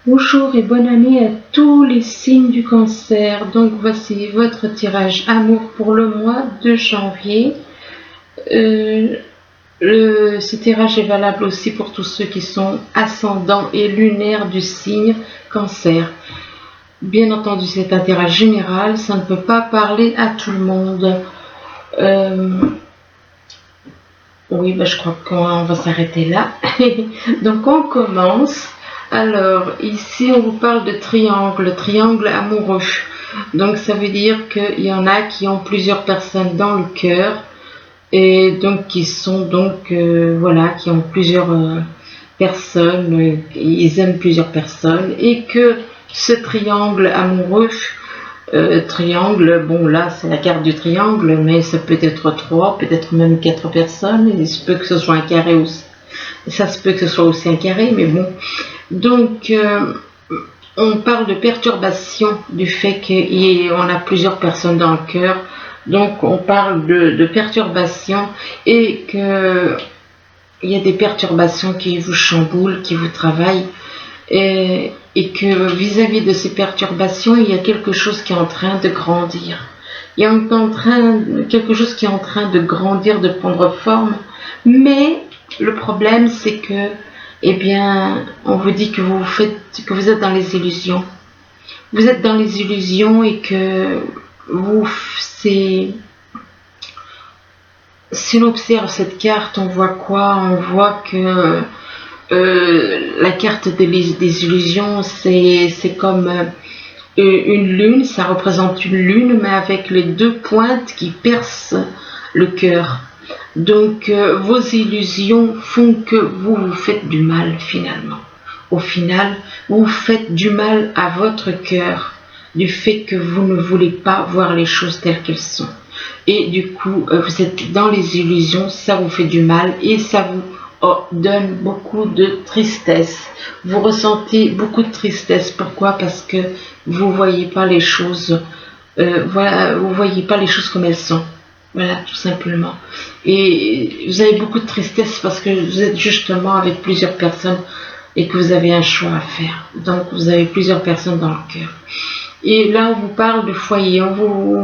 Bonjour et bonne année à tous les signes du cancer. Donc voici votre tirage amour pour le mois de janvier. Ce tirage est valable aussi pour tous ceux qui sont ascendants et lunaires du signe cancer. Bien entendu, c'est un tirage général, ça ne peut pas parler à tout le monde. Oui, je crois qu'on va s'arrêter là. Donc on commence. Alors, ici, on vous parle de triangle amoureux. Donc, ça veut dire qu'il y en a qui ont plusieurs personnes dans le cœur et donc qui sont qui ont plusieurs personnes, ils aiment plusieurs personnes et que ce triangle amoureux, bon là c'est la carte du triangle, mais ça peut être 3, peut-être même 4 personnes, il se peut que ce soit un carré aussi. Ça se peut que ce soit aussi un carré, mais bon. Donc, on parle de perturbation, du fait qu'on a plusieurs personnes dans le cœur. Donc, on parle de perturbation et qu'il y a des perturbations qui vous chamboulent, qui vous travaillent. Et que vis-à-vis de ces perturbations, il y a quelque chose qui est en train de grandir. Il y a quelque chose qui est en train de grandir, de prendre forme. Mais le problème, c'est que on vous dit que vous êtes dans les illusions. Vous êtes dans les illusions et que si on observe cette carte, on voit quoi? On voit que la carte des illusions, c'est comme une lune, ça représente une lune, mais avec les deux pointes qui percent le cœur. Donc, vos illusions font que vous vous faites du mal finalement. Au final, vous faites du mal à votre cœur, du fait que vous ne voulez pas voir les choses telles qu'elles sont. Et du coup, vous êtes dans les illusions, ça vous fait du mal et ça vous donne beaucoup de tristesse. Vous ressentez beaucoup de tristesse. Pourquoi? Parce que vous voyez pas les choses. Vous voyez pas les choses comme elles sont. Voilà, tout simplement. Et vous avez beaucoup de tristesse parce que vous êtes justement avec plusieurs personnes et que vous avez un choix à faire. Donc, vous avez plusieurs personnes dans le cœur. Et là, on vous parle de foyer. On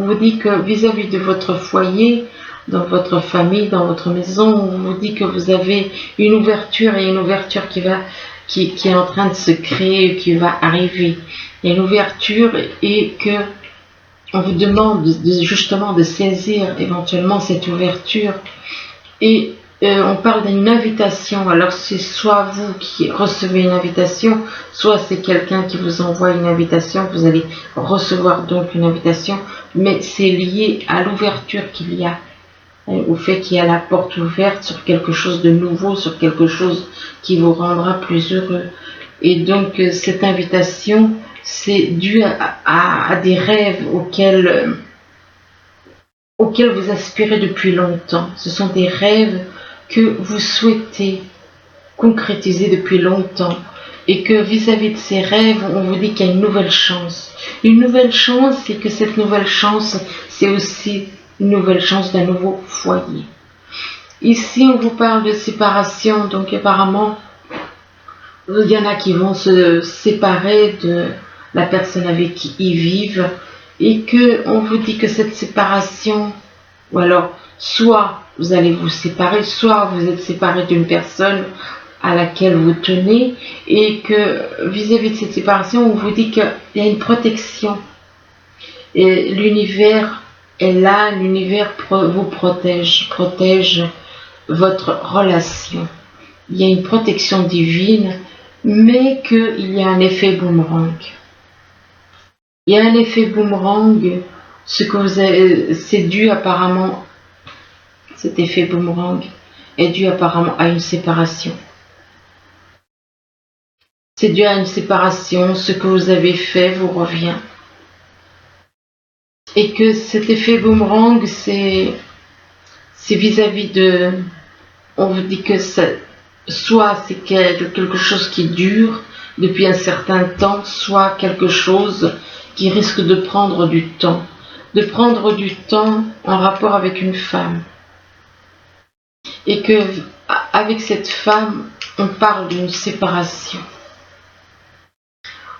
vous dit que vis-à-vis de votre foyer, dans votre famille, dans votre maison, on vous dit que vous avez une ouverture et une ouverture qui est en train de se créer, qui va arriver. Il y a une ouverture et que on vous demande justement de saisir éventuellement cette ouverture et on parle d'une invitation. Alors c'est soit vous qui recevez une invitation, soit c'est quelqu'un qui vous envoie une invitation, vous allez recevoir donc une invitation, mais c'est lié à l'ouverture qu'il y a, au fait qu'il y a la porte ouverte sur quelque chose de nouveau, sur quelque chose qui vous rendra plus heureux. Et donc cette invitation, c'est dû à des rêves auxquels vous aspirez depuis longtemps. Ce sont des rêves que vous souhaitez concrétiser depuis longtemps. Et que vis-à-vis de ces rêves, on vous dit qu'il y a une nouvelle chance. Une nouvelle chance, et que cette nouvelle chance, c'est aussi une nouvelle chance d'un nouveau foyer. Ici, on vous parle de séparation, donc apparemment, il y en a qui vont se séparer de la personne avec qui ils vivent et que on vous dit que cette séparation, ou alors soit vous allez vous séparer, soit vous êtes séparé d'une personne à laquelle vous tenez et que vis-à-vis de cette séparation, on vous dit qu'il y a une protection et l'univers est là, l'univers vous protège votre relation. Il y a une protection divine, mais qu'il y a un effet boomerang. Il y a un effet boomerang, c'est dû apparemment, cet effet boomerang est dû apparemment à une séparation. C'est dû à une séparation, ce que vous avez fait vous revient. Et que cet effet boomerang, c'est vis-à-vis de, on vous dit que soit c'est quelque chose qui dure depuis un certain temps, soit quelque chose qui risque de prendre du temps. De prendre du temps en rapport avec une femme. Et que avec cette femme, on parle d'une séparation.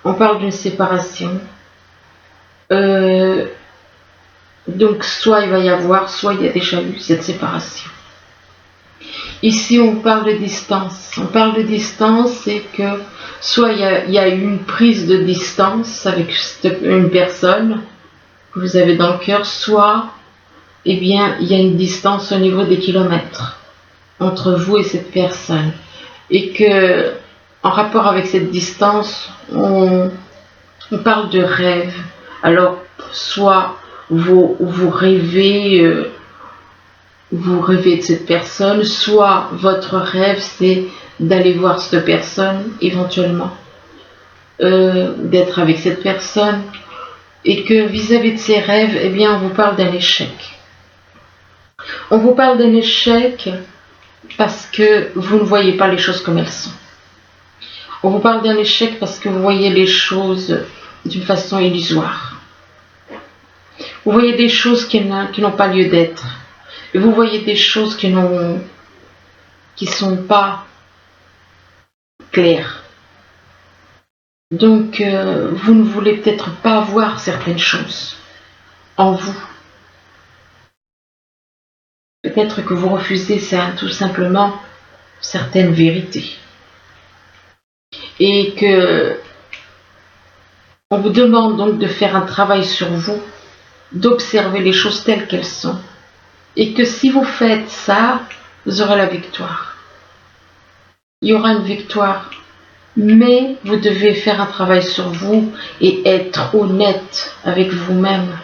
On parle d'une séparation. Donc soit il va y avoir, soit il y a déjà eu cette séparation. Ici on parle de distance. On parle de distance, c'est que soit il y a eu une prise de distance avec une personne que vous avez dans le cœur, soit eh bien, il y a une distance au niveau des kilomètres entre vous et cette personne. Et que, en rapport avec cette distance, on parle de rêve. Alors, soit vous rêvez de cette personne, soit votre rêve, c'est d'aller voir cette personne, éventuellement, d'être avec cette personne. Et que vis-à-vis de ces rêves, eh bien, on vous parle d'un échec. On vous parle d'un échec parce que vous ne voyez pas les choses comme elles sont. On vous parle d'un échec parce que vous voyez les choses d'une façon illusoire. Vous voyez des choses qui n'ont pas lieu d'être. Et vous voyez des choses qui ne sont pas claires. Donc, vous ne voulez peut-être pas voir certaines choses en vous. Peut-être que vous refusez ça, tout simplement certaines vérités. Et que on vous demande donc de faire un travail sur vous, d'observer les choses telles qu'elles sont. Et que si vous faites ça, vous aurez la victoire. Il y aura une victoire. Mais vous devez faire un travail sur vous et être honnête avec vous-même.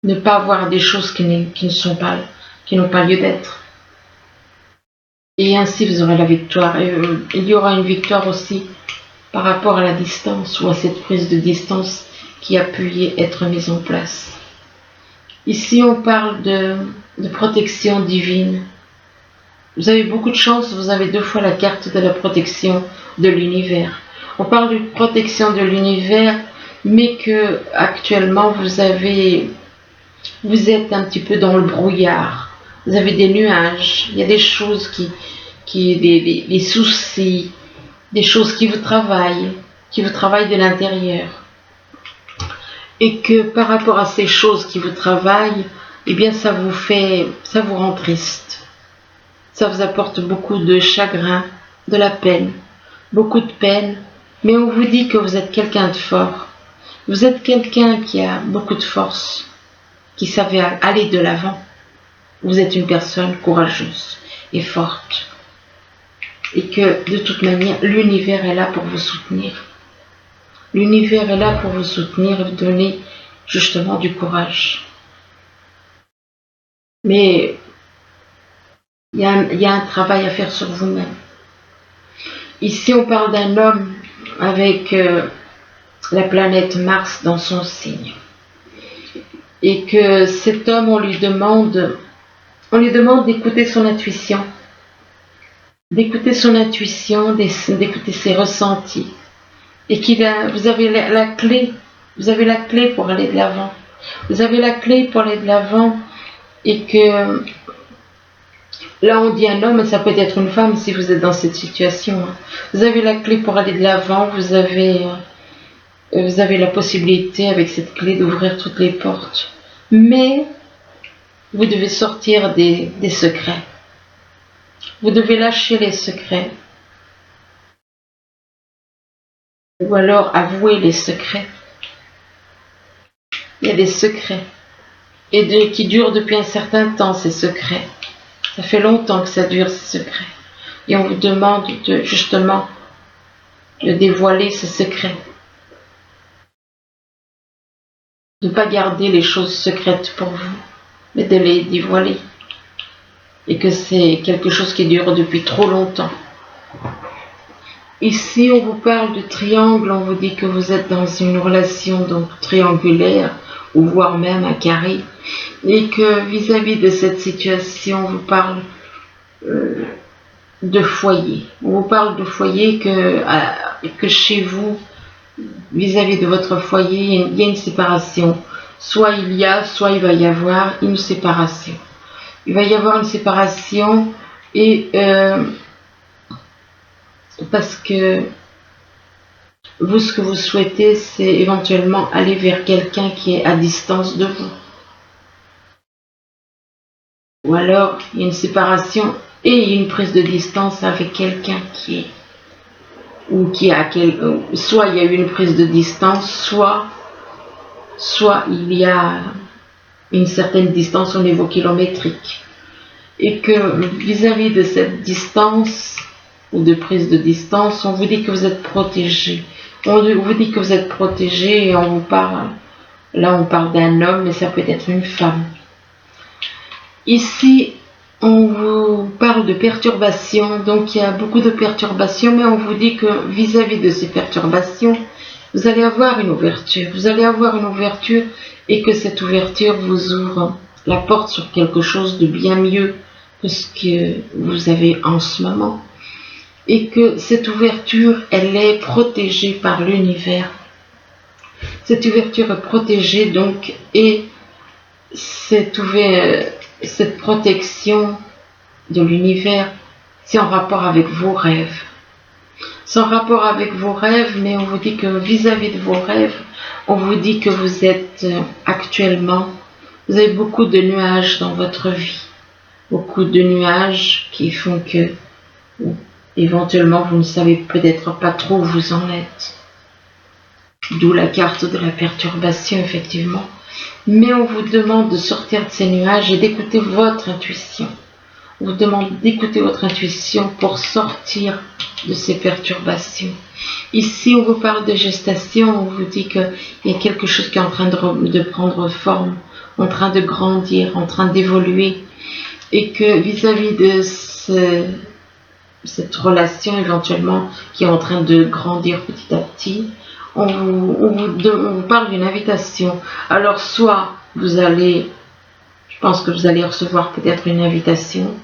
Ne pas voir des choses qui n'ont pas lieu d'être. Et ainsi vous aurez la victoire. Et il y aura une victoire aussi par rapport à la distance ou à cette prise de distance qui a pu être mise en place. Ici on parle de protection divine. Vous avez beaucoup de chance, vous avez 2 fois la carte de la protection de l'univers. On parle de protection de l'univers, mais que actuellement vous êtes un petit peu dans le brouillard. Vous avez des nuages, il y a des choses des soucis, des choses qui vous travaillent de l'intérieur. Et que par rapport à ces choses qui vous travaillent, eh bien ça vous rend triste. Ça vous apporte beaucoup de chagrin, de la peine, beaucoup de peine, mais on vous dit que vous êtes quelqu'un de fort. Vous êtes quelqu'un qui a beaucoup de force, qui savait aller de l'avant. Vous êtes une personne courageuse et forte. Et que de toute manière, l'univers est là pour vous soutenir. L'univers est là pour vous soutenir et vous donner justement du courage. Mais il y a un travail à faire sur vous-même. Ici, on parle d'un homme avec la planète Mars dans son signe. Et que cet homme, on lui demande d'écouter son intuition. D'écouter son intuition, d'écouter ses ressentis. Et vous avez la clé. Vous avez la clé pour aller de l'avant. Vous avez la clé pour aller de l'avant. Et que là, on dit un homme, mais ça peut être une femme si vous êtes dans cette situation. Vous avez la clé pour aller de l'avant. Vous avez la possibilité, avec cette clé, d'ouvrir toutes les portes. Mais vous devez sortir des secrets. Vous devez lâcher les secrets. Ou alors avouer les secrets. Il y a des secrets. Et qui durent depuis un certain temps, ces secrets. Ça fait longtemps que ça dure, ces secrets. Et on vous demande justement de dévoiler ces secrets. De ne pas garder les choses secrètes pour vous, mais de les dévoiler. Et que c'est quelque chose qui dure depuis trop longtemps. Ici, on vous parle de triangle, on vous dit que vous êtes dans une relation donc triangulaire, ou voire même un carré, et que vis-à-vis de cette situation, on vous parle de foyer. On vous parle de foyer que chez vous, vis-à-vis de votre foyer, il y a une séparation. Soit il va y avoir une séparation. Il va y avoir une séparation et parce que Vous, ce que vous souhaitez, c'est éventuellement aller vers quelqu'un qui est à distance de vous. Ou alors, il y a une séparation et une prise de distance avec quelqu'un qui est... Ou qui a soit il y a eu une prise de distance, soit il y a une certaine distance au niveau kilométrique. Et que vis-à-vis de cette distance ou de prise de distance, on vous dit que vous êtes protégé. On vous dit que vous êtes protégé et on vous parle, là on parle d'un homme, mais ça peut être une femme. Ici, on vous parle de perturbations, donc il y a beaucoup de perturbations, mais on vous dit que vis-à-vis de ces perturbations, vous allez avoir une ouverture. Vous allez avoir une ouverture et que cette ouverture vous ouvre la porte sur quelque chose de bien mieux que ce que vous avez en ce moment. Et que cette ouverture, elle est protégée par l'univers. Cette ouverture est protégée donc, et cette protection de l'univers, c'est en rapport avec vos rêves. C'est en rapport avec vos rêves, mais on vous dit que vis-à-vis de vos rêves, on vous dit que vous êtes actuellement, vous avez beaucoup de nuages dans votre vie. Beaucoup de nuages qui font que, éventuellement, vous ne savez peut-être pas trop où vous en êtes. D'où la carte de la perturbation, effectivement. Mais on vous demande de sortir de ces nuages et d'écouter votre intuition. On vous demande d'écouter votre intuition pour sortir de ces perturbations. Ici, on vous parle de gestation, on vous dit qu'il y a quelque chose qui est en train de prendre forme, en train de grandir, en train d'évoluer, et que vis-à-vis de cette relation éventuellement qui est en train de grandir petit à petit, on vous parle d'une invitation. Alors soit vous allez, je pense que vous allez recevoir peut-être une invitation,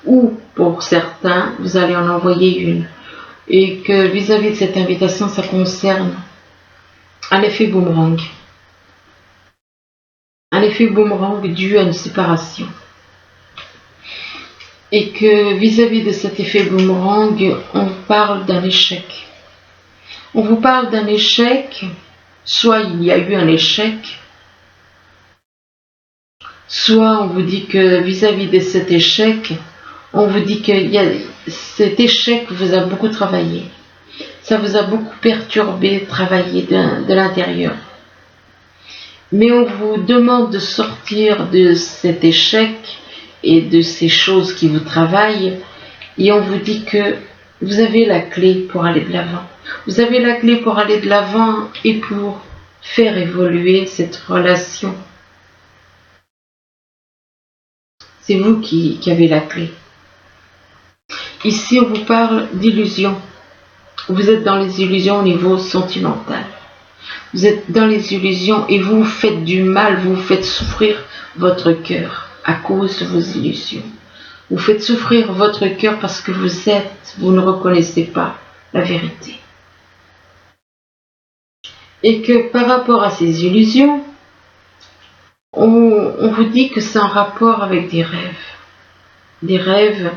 ou pour certains, vous allez en envoyer une. Et que vis-à-vis de cette invitation, ça concerne un effet boomerang. Un effet boomerang dû à une séparation. Et que vis-à-vis de cet effet boomerang, on parle d'un échec. On vous parle d'un échec, soit il y a eu un échec, soit on vous dit que vis-à-vis de cet échec, on vous dit que cet échec vous a beaucoup travaillé. Ça vous a beaucoup perturbé, travaillé de l'intérieur. Mais on vous demande de sortir de cet échec et de ces choses qui vous travaillent. Et on vous dit que vous avez la clé pour aller de l'avant. Vous avez la clé pour aller de l'avant et pour faire évoluer cette relation. C'est vous qui avez la clé. Ici, on vous parle d'illusions. Vous êtes dans les illusions au niveau sentimental. Vous êtes dans les illusions et vous faites du mal, vous faites souffrir votre cœur à cause de vos illusions. Vous faites souffrir votre cœur parce que vous ne reconnaissez pas la vérité. Et que par rapport à ces illusions, on vous dit que c'est en rapport avec des rêves. Des rêves,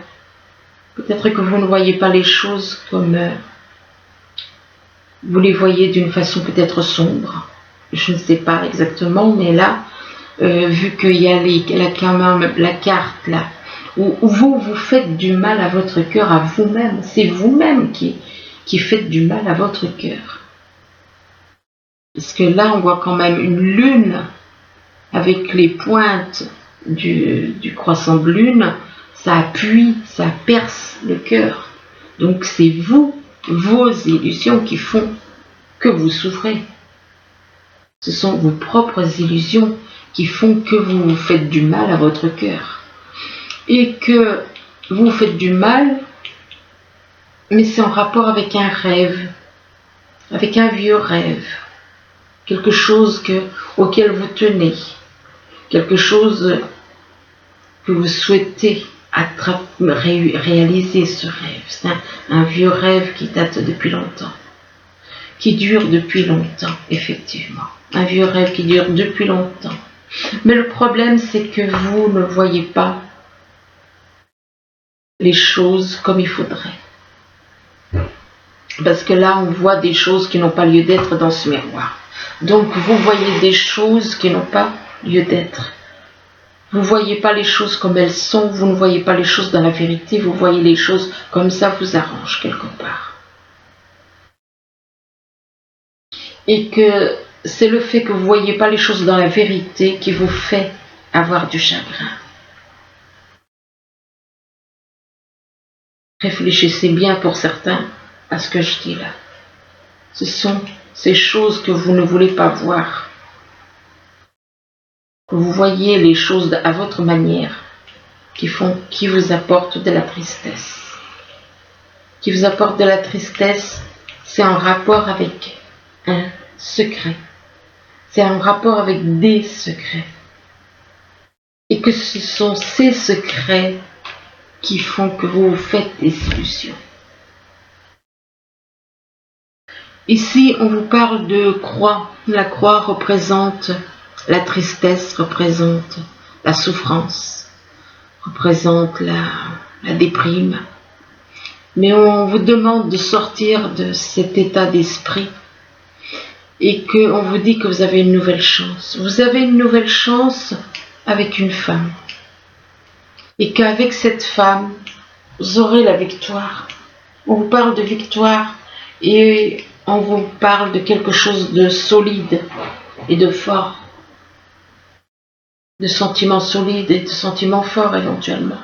peut-être que vous ne voyez pas les choses comme vous les voyez d'une façon peut-être sombre. Je ne sais pas exactement, mais là, vu qu'il y a quand même la carte là, où vous faites du mal à votre cœur, à vous-même. C'est vous-même qui faites du mal à votre cœur. Parce que là, on voit quand même une lune avec les pointes du croissant de lune. Ça appuie, ça perce le cœur. Donc c'est vous, vos illusions qui font que vous souffrez. Ce sont vos propres illusions qui font que vous faites du mal à votre cœur. Et que vous faites du mal, mais c'est en rapport avec un rêve, avec un vieux rêve. Quelque chose auquel vous tenez, quelque chose que vous souhaitez réaliser ce rêve. C'est un vieux rêve qui date depuis longtemps, qui dure depuis longtemps, effectivement. Un vieux rêve qui dure depuis longtemps. Mais le problème, c'est que vous ne voyez pas les choses comme il faudrait. Parce que là, on voit des choses qui n'ont pas lieu d'être dans ce miroir. Donc, vous voyez des choses qui n'ont pas lieu d'être. Vous ne voyez pas les choses comme elles sont, vous ne voyez pas les choses dans la vérité, vous voyez les choses comme ça vous arrange quelque part. Et que c'est le fait que vous ne voyez pas les choses dans la vérité qui vous fait avoir du chagrin. Réfléchissez bien pour certains à ce que je dis là. Ce sont ces choses que vous ne voulez pas voir. Que vous voyez les choses à votre manière qui vous apportent de la tristesse. Qui vous apportent de la tristesse, c'est en rapport avec un secret. C'est en rapport avec des secrets. Et que ce sont ces secrets qui font que vous vous faites des illusions. Ici, on vous parle de croix. La croix représente la tristesse, représente la souffrance, représente la déprime. Mais on vous demande de sortir de cet état d'esprit et qu'on vous dit que vous avez une nouvelle chance. Vous avez une nouvelle chance avec une femme. Et qu'avec cette femme, vous aurez la victoire. On vous parle de victoire et on vous parle de quelque chose de solide et de fort. De sentiments solides et de sentiments forts éventuellement.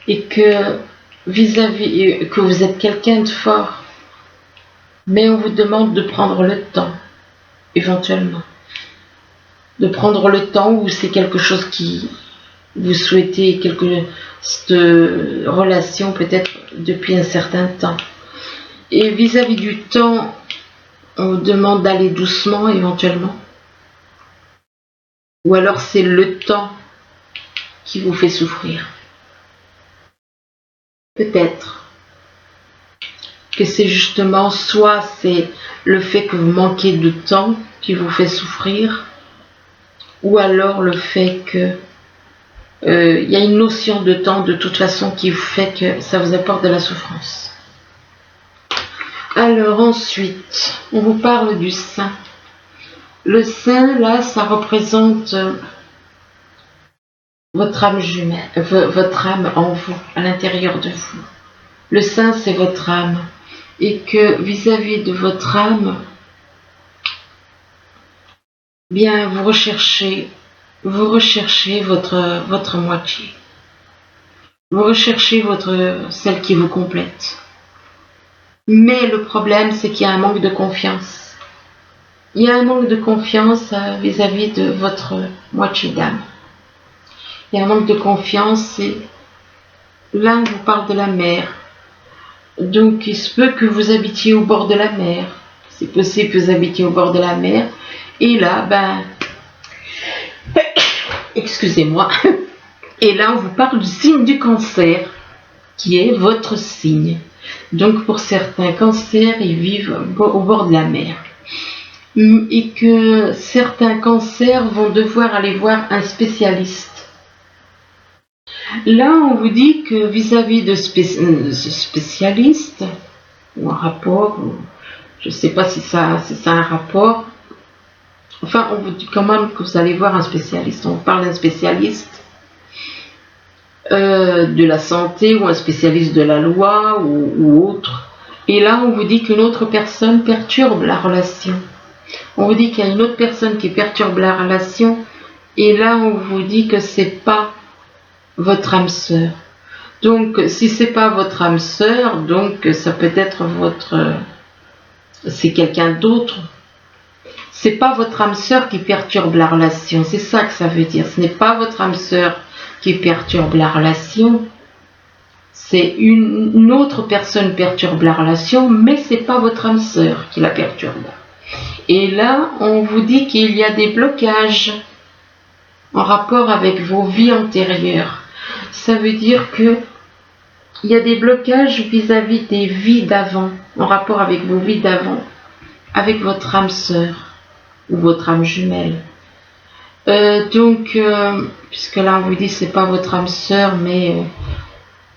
Et que vis-à-vis que vous êtes quelqu'un de fort, mais on vous demande de prendre le temps, éventuellement. De prendre le temps où c'est quelque chose qui vous souhaitez, cette relation peut-être depuis un certain temps. Et vis-à-vis du temps, on vous demande d'aller doucement éventuellement. Ou alors c'est le temps qui vous fait souffrir. Peut-être que c'est justement, soit c'est le fait que vous manquez de temps qui vous fait souffrir, ou alors le fait que y a une notion de temps de toute façon qui vous fait que ça vous apporte de la souffrance. Alors ensuite, on vous parle du sein. Le sein, là, ça représente votre âme jumelle, votre âme en vous, à l'intérieur de vous. Le sein, c'est votre âme. Et que vis-à-vis de votre âme, bien, vous recherchez votre moitié. Vous recherchez celle qui vous complète. Mais le problème, c'est qu'il y a un manque de confiance. Il y a un manque de confiance vis-à-vis de votre moitié d'âme. Il y a un manque de confiance et là, on vous parle de la mer. Donc, il se peut que vous habitiez au bord de la mer. C'est possible que vous habitiez au bord de la mer. Et là, excusez-moi. Et là, on vous parle du signe du cancer, qui est votre signe. Donc, pour certains cancers, ils vivent au bord de la mer. Et que certains cancers vont devoir aller voir un spécialiste. Là, on vous dit que vis-à-vis de ce spécialiste, ou un rapport, je ne sais pas si ça a un rapport, enfin, on vous dit quand même que vous allez voir un spécialiste. On vous parle d'un spécialiste de la santé ou un spécialiste de la loi ou autre. Et là, on vous dit qu'une autre personne perturbe la relation. On vous dit qu'il y a une autre personne qui perturbe la relation. Et là, on vous dit que c'est pas votre âme sœur. Donc, si c'est pas votre âme sœur, donc ça peut être c'est quelqu'un d'autre. C'est pas votre âme sœur qui perturbe la relation. C'est ça que ça veut dire. Ce n'est pas votre âme sœur qui perturbe la relation. C'est une autre personne perturbe la relation, mais c'est pas votre âme sœur qui la perturbe. Et là, on vous dit qu'il y a des blocages en rapport avec vos vies antérieures. Ça veut dire que il y a des blocages vis-à-vis des vies d'avant, en rapport avec vos vies d'avant, avec votre âme sœur ou votre âme jumelle. Puisque là on vous dit c'est pas votre âme sœur, mais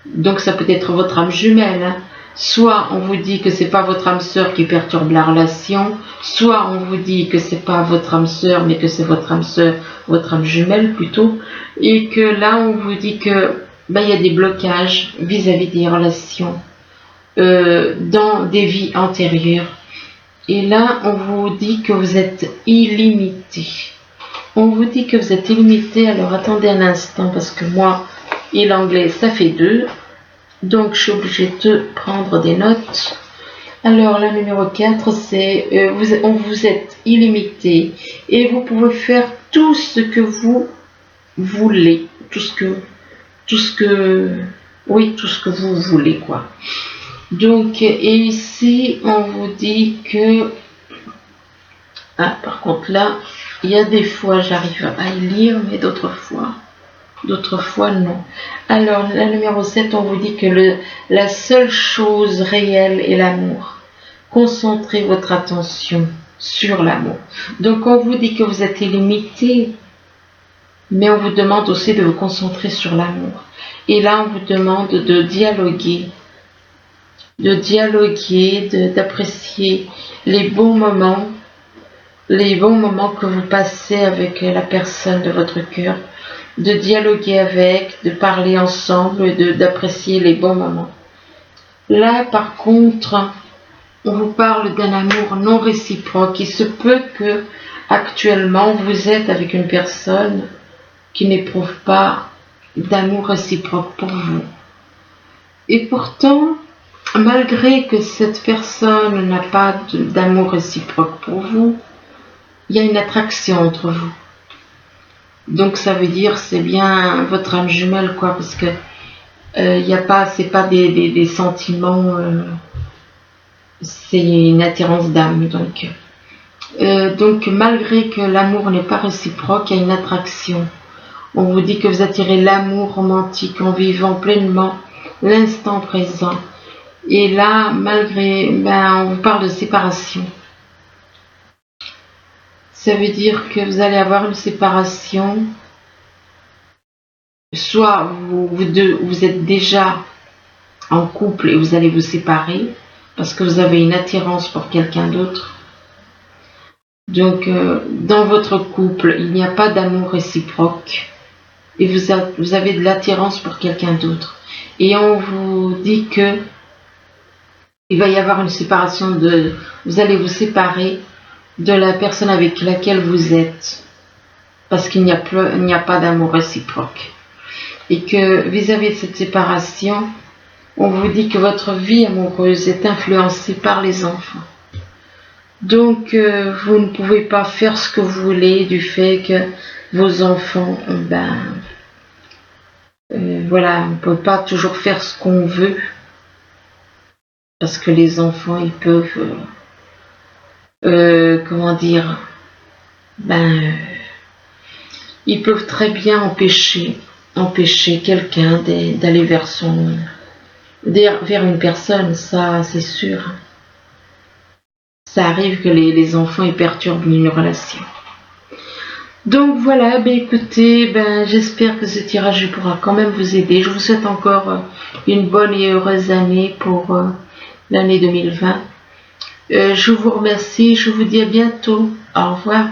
donc ça peut être votre âme jumelle. Hein. Soit on vous dit que c'est pas votre âme sœur qui perturbe la relation, soit on vous dit que c'est pas votre âme sœur, mais que c'est votre âme sœur, votre âme jumelle plutôt, et que là on vous dit que il y a des blocages vis-à-vis des relations dans des vies antérieures. Et là on vous dit que vous êtes illimité. On vous dit que vous êtes illimité, alors attendez un instant parce que moi et l'anglais ça fait 2. Donc je suis obligée de prendre des notes. Alors la numéro 4 c'est vous êtes illimité et vous pouvez faire tout ce que vous voulez, tout ce que vous voulez quoi. Donc et ici on vous dit que par contre là il y a des fois j'arrive à y lire mais d'autres fois non. Alors la numéro 7 on vous dit que la seule chose réelle est l'amour. Concentrez votre attention sur l'amour. Donc on vous dit que vous êtes illimité, mais on vous demande aussi de vous concentrer sur l'amour. Et là on vous demande de dialoguer, d'apprécier les bons moments que vous passez avec la personne de votre cœur, de dialoguer avec, de parler ensemble et d'apprécier les bons moments. Là, par contre, on vous parle d'un amour non réciproque. Il se peut que actuellement vous êtes avec une personne qui n'éprouve pas d'amour réciproque pour vous. Et pourtant, malgré que cette personne n'a pas d'amour réciproque pour vous, il y a une attraction entre vous. Donc ça veut dire c'est bien votre âme jumelle quoi, parce que c'est pas des sentiments, c'est une attirance d'âme. Donc malgré que l'amour n'est pas réciproque, il y a une attraction. On vous dit que vous attirez l'amour romantique en vivant pleinement l'instant présent. Et là, on vous parle de séparation. Ça veut dire que vous allez avoir une séparation. Soit vous êtes déjà en couple et vous allez vous séparer parce que vous avez une attirance pour quelqu'un d'autre. Donc, dans votre couple, il n'y a pas d'amour réciproque et vous avez de l'attirance pour quelqu'un d'autre. Et on vous dit que il va y avoir une séparation vous allez vous séparer de la personne avec laquelle vous êtes parce qu'il n'y a pas d'amour réciproque. Et que vis-à-vis de cette séparation, on vous dit que votre vie amoureuse est influencée par les enfants. Donc, vous ne pouvez pas faire ce que vous voulez du fait que vos enfants, on ne peut pas toujours faire ce qu'on veut parce que les enfants, ils peuvent, ils peuvent très bien empêcher quelqu'un d'aller vers une personne, ça c'est sûr. Ça arrive que les enfants ils perturbent une relation. Donc voilà, écoutez, j'espère que ce tirage pourra quand même vous aider. Je vous souhaite encore une bonne et heureuse année pour l'année 2020. Je vous remercie, je vous dis à bientôt. Au revoir.